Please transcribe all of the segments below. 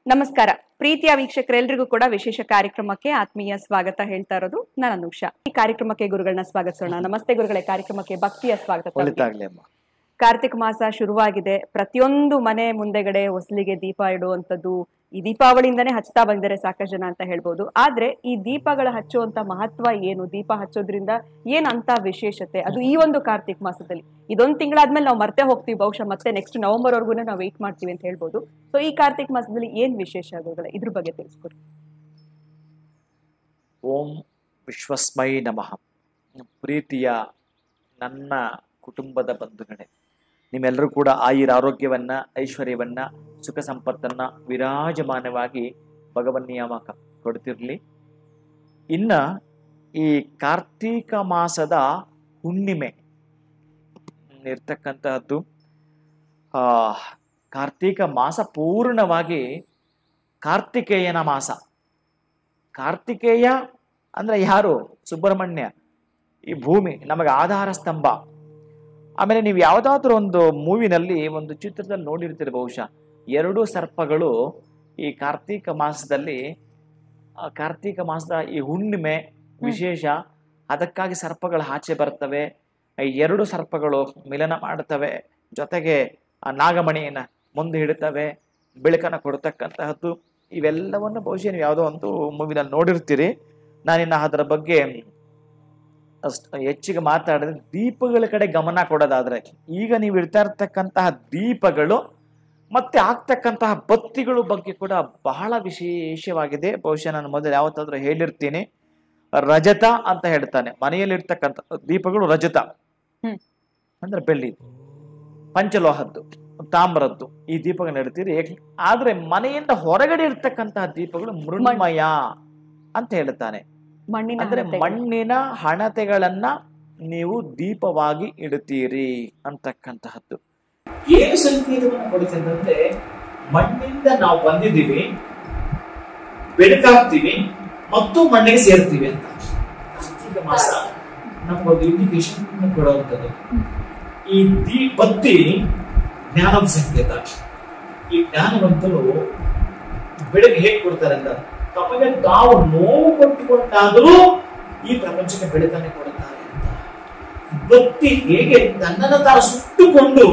ನಮಸ್ಕಾರ ಪ್ರೀತಿಯ ವೀಕ್ಷಕರೆಲ್ಲರಿಗೂ ಕೂಡ ವಿಶೇಷ ಕಾರ್ಯಕ್ರಮಕ್ಕೆ ಆತ್ಮೀಯ ಸ್ವಾಗತ ಹೇಳ್ತಾ ಇರೋದು ನಾನು ಅನುಷಾ. ಈ ಕಾರ್ಯಕ್ರಮಕ್ಕೆ ಗುರುಗಳನ್ನ ಸ್ವಾಗತಿಸೋಣ. ನಮಸ್ತೆ ಗುರುಗಳೇ, ಕಾರ್ಯಕ್ರಮಕ್ಕೆ ಭಕ್ತಿಯ ಸ್ವಾಗತ. ಕಾರ್ತಿಕ ಮಾಸ ಶುರುವಾಗಿದೆ. ಪ್ರತಿಯೊಂದು ಮನೆ ಮುಂದೆಗಡೆ ಹೊಸಲಿಗೆ ದೀಪ ಇಡುವಂಥದ್ದು ಈ ದೀಪಾವಳಿಯಿಂದನೇ ಹಚ್ತಾ ಬಂದಿದ್ದಾರೆ ಸಾಕಷ್ಟು ಜನ ಅಂತ ಹೇಳ್ಬೋದು. ಆದ್ರೆ ಈ ದೀಪಗಳ ಹಚ್ಚುವಂತ ಮಹತ್ವ ಏನು, ದೀಪ ಹಚ್ಚೋದ್ರಿಂದ ಏನಂತ ವಿಶೇಷತೆ, ಅದು ಈ ಒಂದು ಕಾರ್ತಿಕ ಮಾಸದಲ್ಲಿ ಇದೊಂದು ತಿಂಗಳಾದ್ಮೇಲೆ ನಾವು ಮರ್ತೆ ಹೋಗ್ತೀವಿ, ಬಹುಶಃ ಮತ್ತೆ ನೆಕ್ಸ್ಟ್ ನವೆಂಬರ್ ವರ್ಗು ನಾವು ವೇಟ್ ಮಾಡ್ತೀವಿ ಅಂತ ಹೇಳ್ಬೋದು. ಸೊ ಈ ಕಾರ್ತಿಕ ಮಾಸದಲ್ಲಿ ಏನ್ ವಿಶೇಷ ಆಗೋದಿಲ್ಲ, ಇದ್ರ ಬಗ್ಗೆ ತಿಳಿಸ್ಕೊಡಿ. ಓಂ ವಿಶ್ವಸ್ಮೈ ನಮಃ. ಪ್ರೀತಿಯ ನನ್ನ ಕುಟುಂಬದ ಬಂಧುಗಳೇ, ನಿಮ್ಮೆಲ್ಲರೂ ಕೂಡ ಆರೋಗ್ಯವನ್ನ, ಐಶ್ವರ್ಯವನ್ನ, ಸುಖ ಸಂಪತ್ತನ್ನ ವಿರಾಜಮಾನವಾಗಿ ಭಗವನ್ ನಿಯಾಮಕ ಕೊಡ್ತಿರ್ಲಿ. ಇನ್ನ ಈ ಕಾರ್ತೀಕ ಮಾಸದ ಹುಣ್ಣಿಮೆ ಇರ್ತಕ್ಕಂತಹದ್ದು, ಕಾರ್ತೀಕ ಮಾಸ ಪೂರ್ಣವಾಗಿ ಕಾರ್ತಿಕೇಯನ ಮಾಸ. ಕಾರ್ತಿಕೇಯ ಅಂದ್ರೆ ಯಾರು? ಸುಬ್ರಹ್ಮಣ್ಯ, ಈ ಭೂಮಿ ನಮಗೆ ಆಧಾರ ಸ್ತಂಭ. ಆಮೇಲೆ ನೀವು ಯಾವುದಾದ್ರೂ ಒಂದು ಮೂವಿನಲ್ಲಿ, ಒಂದು ಚಿತ್ರದಲ್ಲಿ ನೋಡಿರ್ತೀರಿ ಬಹುಶಃ, ಎರಡು ಸರ್ಪಗಳು ಈ ಕಾರ್ತೀಕ ಮಾಸದಲ್ಲಿ, ಕಾರ್ತೀಕ ಮಾಸದ ಈ ಹುಣ್ಣಿಮೆ ವಿಶೇಷ. ಅದಕ್ಕಾಗಿ ಸರ್ಪಗಳು ಆಚೆ ಬರ್ತವೆ, ಎರಡು ಸರ್ಪಗಳು ಮಿಲನ ಮಾಡ್ತವೆ, ಜೊತೆಗೆ ಆ ನಾಗಮಣಿಯನ್ನ ಮುಂದೆ ಹಿಡಿತವೆ, ಬೆಳಕನ್ನು ಕೊಡ್ತಕ್ಕಂತಹದ್ದು. ಇವೆಲ್ಲವನ್ನು ಬಹುಶಃ ನೀವು ಯಾವುದೋ ಒಂದು ಮೂವಿನಲ್ಲಿ ನೋಡಿರ್ತೀರಿ. ನಾನಿನ್ನ ಅದರ ಬಗ್ಗೆ ಹೆಚ್ಚಿಗೆ ಮಾತಾಡಿದ್ರೆ, ದೀಪಗಳ ಕಡೆ ಗಮನ ಕೊಡೋದಾದ್ರೆ, ಈಗ ನೀವು ಇಡ್ತಾ ಇರ್ತಕ್ಕಂತಹ ದೀಪಗಳು ಮತ್ತೆ ಆಗ್ತಕ್ಕಂತಹ ಬತ್ತಿಗಳ ಬಗ್ಗೆ ಕೂಡ ಬಹಳ ವಿಶೇಷವಾಗಿದೆ. ಬಹುಶಃ ನಾನು ಮೊದಲು ಯಾವತ್ತಾದ್ರೂ ಹೇಳಿರ್ತೀನಿ, ರಜತ ಅಂತ ಹೇಳ್ತಾನೆ. ಮನೆಯಲ್ಲಿ ಇರ್ತಕ್ಕಂಥ ದೀಪಗಳು ರಜತ ಅಂದ್ರೆ ಬೆಳ್ಳಿ, ಪಂಚಲೋಹದ್ದು, ತಾಮ್ರದ್ದು ಈ ದೀಪಗಳನ್ನ ಇಡ್ತೀರಿ. ಆದ್ರೆ ಮನೆಯಿಂದ ಹೊರಗಡೆ ಇರ್ತಕ್ಕಂತಹ ದೀಪಗಳು ಮೃಣ್ಮಯ ಅಂತ ಹೇಳ್ತಾನೆ. ಅಂದ್ರೆ ಮಣ್ಣಿನ ಹಣತೆಗಳನ್ನ ನೀವು ದೀಪವಾಗಿ ಇಡುತ್ತೀರಿ ಅಂತಕ್ಕಂತಹದ್ದು. ಏನು ಸಂಕೇತವನ್ನು ಕೊಡುತ್ತಂದ್ರೆ, ಮಣ್ಣಿಂದ ನಾವು ಬಂದಿದ್ದೀವಿ, ಬೆಳಕಾಗ್ತೀವಿ ಮತ್ತು ಮಣ್ಣಿಗೆ ಸೇರ್ತೀವಿ ಅಂತ ಕಾರ್ತಿಕ ಮಾಸ ನಮಗೊಂದು ಇಂಡಿಕೇಶನ್ ಕೊಡುವಂಥದ್ದು. ಈ ಬತ್ತಿ ಜ್ಞಾನದ ಸಂಕೇತ. ಈ ಜ್ಞಾನವಂತರು ಬೆಳಗ್ಗೆ ಹೇಗೆ ಕೊಡ್ತಾರೆ ಅಂತ, ತಮಗೆ ತಾವು ನೋವು ಕೊಟ್ಟುಕೊಂಡಾದರೂ ಈ ಪ್ರಪಂಚಕ್ಕೆ ಬೆಳಕನ್ನೇ ಕೊಡುತ್ತಾರೆ ಅಂತ. ಬತ್ತಿ ಹೇಗೆ ತನ್ನನ್ನು ತಾನು ಸುಟ್ಟುಕೊಂಡು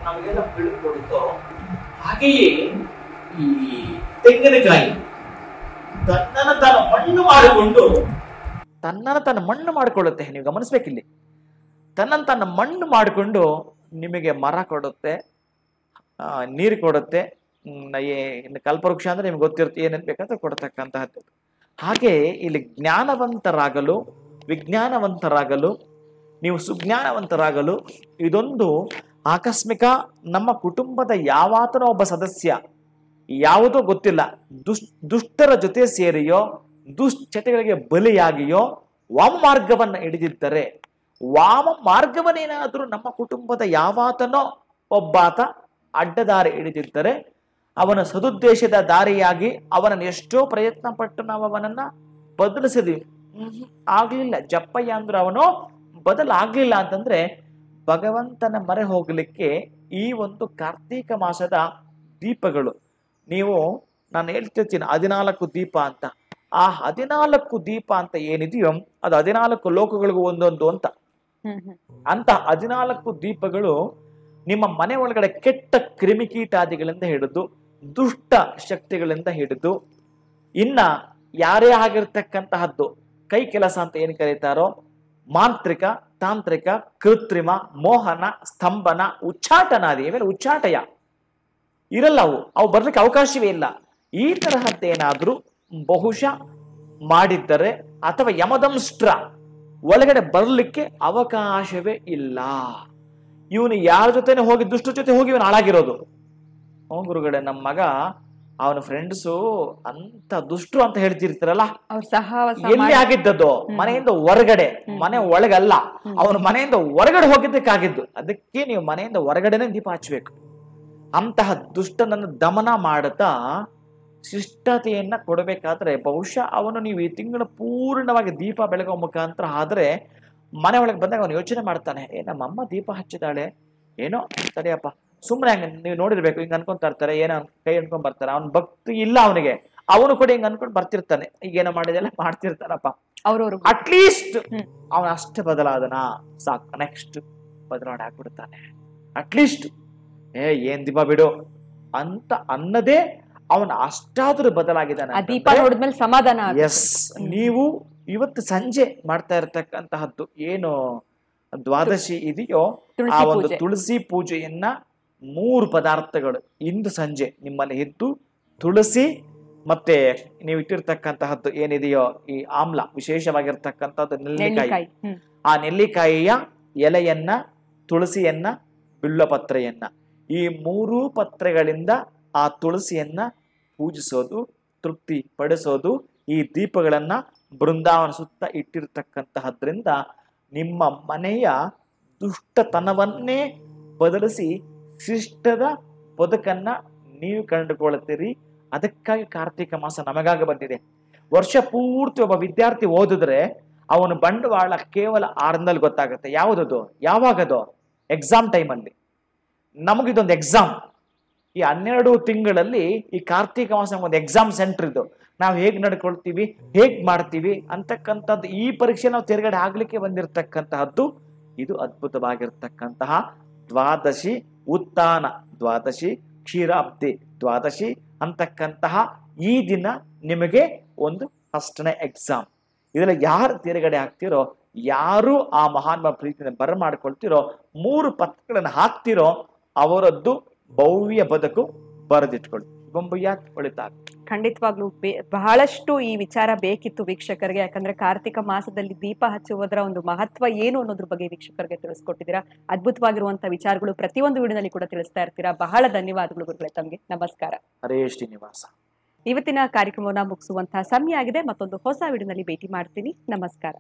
ನಮಗೆಲ್ಲ ಬೆಳಕು ಕೊಡುತ್ತೋ, ಹಾಗೆಯೇ ಈ ತೆಂಗಿನಕಾಯಿ ತನ್ನನ್ನು ತಾನು ಮಣ್ಣು ಮಾಡಿಕೊಳ್ಳುತ್ತೆ. ನೀವು ಗಮನಿಸ್ಬೇಕಿಲ್ಲಿ, ತನ್ನನ್ನು ತಾನು ಮಣ್ಣು ಮಾಡಿಕೊಂಡು ನಿಮಗೆ ಮರ ಕೊಡುತ್ತೆ, ನೀರು ಕೊಡುತ್ತೆ. ಕಲ್ಪವೃಕ್ಷ ಅಂದ್ರೆ ನಿಮ್ಗೆ ಗೊತ್ತಿರುತ್ತೆ, ಏನೇನು ಬೇಕಂತ ಕೊಡ್ತಕ್ಕಂತಹದ್ದು. ಹಾಗೆ ಇಲ್ಲಿ ಜ್ಞಾನವಂತರಾಗಲು, ವಿಜ್ಞಾನವಂತರಾಗಲು, ನೀವು ಸುಜ್ಞಾನವಂತರಾಗಲು ಇದೊಂದು ಆಕಸ್ಮಿಕ. ನಮ್ಮ ಕುಟುಂಬದ ಯಾವಾತನೋ ಒಬ್ಬ ಸದಸ್ಯ ಯಾವುದೋ ಗೊತ್ತಿಲ್ಲ ದುಷ್ಟರ ಜೊತೆ ಸೇರಿಯೋ, ದುಶ್ಚಟಗಳಿಗೆ ಬಲಿಯಾಗಿಯೋ ವಾಮ ಮಾರ್ಗವನ್ನ ಹಿಡಿದಿದ್ದರೆ, ವಾಮ ಮಾರ್ಗವನ್ನೇನಾದರೂ ನಮ್ಮ ಕುಟುಂಬದ ಯಾವಾತನೋ ಒಬ್ಬಾತ ಅಡ್ಡದಾರಿ ಹಿಡಿದಿದ್ದರೆ, ಅವನ ಸದುದ್ದೇಶದ ದಾರಿಯಾಗಿ ಅವನನ್ನು ಎಷ್ಟೋ ಪ್ರಯತ್ನ ಪಟ್ಟು ನಾವು ಅವನನ್ನ ಬದಲಿಸಿದ್ವಿ, ಆಗ್ಲಿಲ್ಲ, ಜಪ್ಪಯ್ಯ ಅಂದ್ರು ಅವನು ಬದಲಾಗ್ಲಿಲ್ಲ ಅಂತಂದ್ರೆ, ಭಗವಂತನ ಮೊರೆ ಹೋಗ್ಲಿಕ್ಕೆ ಈ ಒಂದು ಕಾರ್ತೀಕ ಮಾಸದ ದೀಪಗಳು, ನೀವು ನಾನು ಹೇಳ್ತಿರ್ತೀನಿ 14 ದೀಪ ಅಂತ. ಆ 14 ದೀಪ ಅಂತ ಏನಿದೆಯೋ ಅದು 14 ಲೋಕಗಳಿಗೂ ಒಂದೊಂದು ಅಂತ. 14 ದೀಪಗಳು ನಿಮ್ಮ ಮನೆ ಒಳಗಡೆ ಕೆಟ್ಟ ಕ್ರಿಮಿಕೀಟಾದಿಗಳಿಂದ ಹಿಡಿದು, ದುಷ್ಟ ಶಕ್ತಿಗಳಿಂದ ಹಿಡಿದು, ಇನ್ನ ಯಾರೇ ಆಗಿರ್ತಕ್ಕಂತಹದ್ದು ಕೈ ಕೆಲಸ ಅಂತ ಏನು ಕರೀತಾರೋ, ಮಾಂತ್ರಿಕ, ತಾಂತ್ರಿಕ, ಕೃತ್ರಿಮ, ಮೋಹನ, ಸ್ತಂಭನ, ಉಚ್ಚಾಟನಾದಿ, ಇವೆಲ್ಲ ಉಚ್ಚಾಟಯ ಇರಲ್ಲ, ಅವು ಬರ್ಲಿಕ್ಕೆ ಅವಕಾಶವೇ ಇಲ್ಲ. ಈ ತರಹದ್ದೇನಾದ್ರೂ ಬಹುಶಃ ಮಾಡಿದ್ದರೆ, ಅಥವಾ ಯಮದಂಷ್ಟ್ರ ಒಳಗಡೆ ಬರ್ಲಿಕ್ಕೆ ಅವಕಾಶವೇ ಇಲ್ಲ. ಇವನು ಯಾರ ಜೊತೆನೆ ಹೋಗಿ, ದುಷ್ಟ ಜೊತೆ ಹೋಗಿ ಇವನು ಹಾಳಾಗಿರೋದು. ಗುರುಗಡೆ ನಮ್ಮ ಮಗ, ಅವನ ಫ್ರೆಂಡ್ಸು ಅಂತ ದುಷ್ಟರು ಅಂತ ಹೇಳ್ತಿರ್ತಾರಲ್ಲ, ಎಲ್ಲಿ ಆಗಿದ್ದದ್ದು? ಮನೆಯಿಂದ ಹೊರಗಡೆ, ಮನೆ ಒಳಗಲ್ಲ, ಅವನು ಮನೆಯಿಂದ ಹೊರಗಡೆ ಹೋಗಿದ್ದಕ್ಕಾಗಿದ್ದು. ಅದಕ್ಕೆ ನೀವು ಮನೆಯಿಂದ ಹೊರಗಡೆನೆ ದೀಪ ಹಚ್ಚಬೇಕು. ಅಂತಹ ದುಷ್ಟನನ್ನು ದಮನ ಮಾಡುತ್ತಾ ಶಿಷ್ಟತೆಯನ್ನ ಕೊಡಬೇಕಾದ್ರೆ, ಬಹುಶಃ ಅವನು ನೀವು ಈ ತಿಂಗಳು ಪೂರ್ಣವಾಗಿ ದೀಪ ಬೆಳಗುವ ಮುಖಾಂತರ ಆದ್ರೆ ಮನೆ ಒಳಗೆ ಬಂದಾಗ ಅವನು ಯೋಚನೆ ಮಾಡ್ತಾನೆ, ನಮ್ಮಮ್ಮ ದೀಪ ಹಚ್ಚಿದಾಳೆ, ಏನೋ ತಡೆಯಪ್ಪ, ಸುಮ್ಮನೆ ಹಂಗೆ ನೀವು ನೋಡಿರ್ಬೇಕು, ಹಿಂಗೆ ಅನ್ಕೊಂತ ಇರ್ತಾರೆ, ಏನೋ ಕೈ ಅನ್ಕೊಂಡ್ ಬರ್ತಾರೆ. ಅವ್ನ ಭಕ್ತಿ ಇಲ್ಲ ಅವನಿಗೆ, ಅವನು ಕೂಡ ಹಿಂಗೆ ಅನ್ಕೊಂಡು ಬರ್ತಿರ್ತಾನೆ, ಈಗೇನೋ ಮಾಡಿದೆಲ್ಲ ಮಾಡ್ತಿರ್ತಾರಪ್ಪ. ಅವ್ರವ್ರು ಅಟ್ಲೀಸ್ಟ್ ಅವನ ಅಷ್ಟೇ ಬದಲಾದನ ಸಾಕು, ನೆಕ್ಸ್ಟ್ ಬದಲಾವಣೆ ಆಗ್ಬಿಡ್ತಾನೆ. ಅಟ್ಲೀಸ್ಟ್ ಏನ್ ದೀಪ ಬಿಡು ಅಂತ ಅನ್ನದೇ ಅವನ ಅಷ್ಟಾದ್ರೂ ಬದಲಾಗಿದ್ದಾನೆ. ದೀಪ ನೋಡಿದ್ಮೇಲೆ ಸಮಾಧಾನ. ಎಸ್, ನೀವು ಇವತ್ತು ಸಂಜೆ ಮಾಡ್ತಾ ಇರತಕ್ಕಂತಹದ್ದು ಏನು ದ್ವಾದಶಿ ಇದೆಯೋ, ಆ ಒಂದು ತುಳಸಿ ಪೂಜೆಯನ್ನ 3 ಪದಾರ್ಥಗಳು ಇಂದು ಸಂಜೆ ನಿಮ್ಮಲ್ಲಿ ಇದ್ದು, ತುಳಸಿ ಮತ್ತೆ ನೀವು ಇಟ್ಟಿರ್ತಕ್ಕಂತಹದ್ದು ಏನಿದೆಯೋ ಈ ಆಮ್ಲ, ವಿಶೇಷವಾಗಿರ್ತಕ್ಕಂಥದ್ದು ನೆಲ್ಲಿಕಾಯಿ, ಆ ನೆಲ್ಲಿಕಾಯಿಯ ಎಲೆಯನ್ನ, ತುಳಸಿಯನ್ನ, ಬಿಲ್ವಪತ್ರೆಯನ್ನ, ಈ 3 ಪತ್ರೆಗಳಿಂದ ಆ ತುಳಸಿಯನ್ನ ಪೂಜಿಸೋದು, ತೃಪ್ತಿ ಪಡಿಸೋದು, ಈ ದೀಪಗಳನ್ನ ಬೃಂದಾವನ ಸುತ್ತ ಇಟ್ಟಿರ್ತಕ್ಕಂತಹದ್ರಿಂದ ನಿಮ್ಮ ಮನೆಯ ದುಷ್ಟತನವನ್ನೇ ಬದಲಿಸಿ ಶಿಷ್ಟದ ಬದುಕನ್ನ ನೀವು ಕಂಡುಕೊಳ್ಳುತ್ತೀರಿ. ಅದಕ್ಕಾಗಿ ಕಾರ್ತಿಕ ಮಾಸ ನಮಗಾಗ ಬಂದಿದೆ. ವರ್ಷ ಪೂರ್ತಿ ಒಬ್ಬ ವಿದ್ಯಾರ್ಥಿ ಓದಿದ್ರೆ ಅವನು ಬಂಡವಾಳ ಕೇವಲ 6 ಗೊತ್ತಾಗುತ್ತೆ. ಯಾವುದದು? ಯಾವಾಗದು? ಎಕ್ಸಾಮ್ ಟೈಮಲ್ಲಿ. ನಮಗಿದೊಂದು ಎಕ್ಸಾಮ್. ಈ 12 ತಿಂಗಳಲ್ಲಿ ಈ ಕಾರ್ತಿಕ ಮಾಸ ಒಂದು ಎಕ್ಸಾಮ್ ಸೆಂಟರ್ ಇದು. ನಾವು ಹೇಗ್ ನಡ್ಕೊಳ್ತೀವಿ, ಹೇಗ್ ಮಾಡ್ತೀವಿ ಅಂತಕ್ಕಂಥದ್ದು, ಈ ಪರೀಕ್ಷೆ ನಾವು ತಿರುಗಡೆ ಆಗ್ಲಿಕ್ಕೆ ಬಂದಿರತಕ್ಕಂತಹದ್ದು. ಇದು ಅದ್ಭುತವಾಗಿರ್ತಕ್ಕಂತಹ ದ್ವಾದಶಿ ಉತ್ಥಾನ ದ್ವಾದಶಿ, ಕ್ಷೀರಾಬ್ಧಿ ದ್ವಾದಶಿ ಅಂತಕ್ಕಂತಹ ಈ ದಿನ ನಿಮಗೆ ಒಂದು ಫಸ್ಟ್ನೇ ಎಕ್ಸಾಮ್. ಇದರಲ್ಲಿ ಯಾರು ತಿರುಗಡೆ ಆಗ್ತಿರೋ, ಯಾರು ಆ ಮಹಾನ್ ಪ್ರೀತಿಯನ್ನು ಬರಮಾಡ್ಕೊಳ್ತಿರೋ, 3 ಪತ್ರಗಳನ್ನು ಹಾಕ್ತಿರೋ ಅವರದ್ದು ಭವ್ಯ ಬದುಕು ಬರೆದಿಟ್ಕೊಳ್ಳಿ. ಬೊಂಬಯ್ಯಾತ್ ಒಳಿತಾಗ. ಖಂಡಿತವಾಗ್ಲೂ ಬಹಳಷ್ಟು ಈ ವಿಚಾರ ಬೇಕಿತ್ತು ವೀಕ್ಷಕರಿಗೆ. ಯಾಕಂದ್ರೆ ಕಾರ್ತಿಕ ಮಾಸದಲ್ಲಿ ದೀಪ ಹಚ್ಚುವುದರ ಒಂದು ಮಹತ್ವ ಏನು ಅನ್ನೋದ್ರ ಬಗ್ಗೆ ವೀಕ್ಷಕರಿಗೆ ತಿಳಿಸ್ಕೊಟ್ಟಿದ್ದೀರಾ. ಅದ್ಭುತವಾಗಿರುವಂತಹ ವಿಚಾರಗಳು ಪ್ರತಿಯೊಂದು ವಿಡಿಯೋನಲ್ಲಿ ಕೂಡ ತಿಳಿಸ್ತಾ ಇರ್ತೀರಾ. ಬಹಳ ಧನ್ಯವಾದಗಳು ಗುರುಗಳೇ ತಮಗೆ. ನಮಸ್ಕಾರ. ಹರೇ ಶ್ರೀನಿವಾಸ. ಇವತ್ತಿನ ಕಾರ್ಯಕ್ರಮವನ್ನ ಮುಗಿಸುವಂತಹ ಸಮಯ ಆಗಿದೆ. ಮತ್ತೊಂದು ಹೊಸ ವಿಡಿಯೋನಲ್ಲಿ ಭೇಟಿ ಮಾಡ್ತೀನಿ. ನಮಸ್ಕಾರ.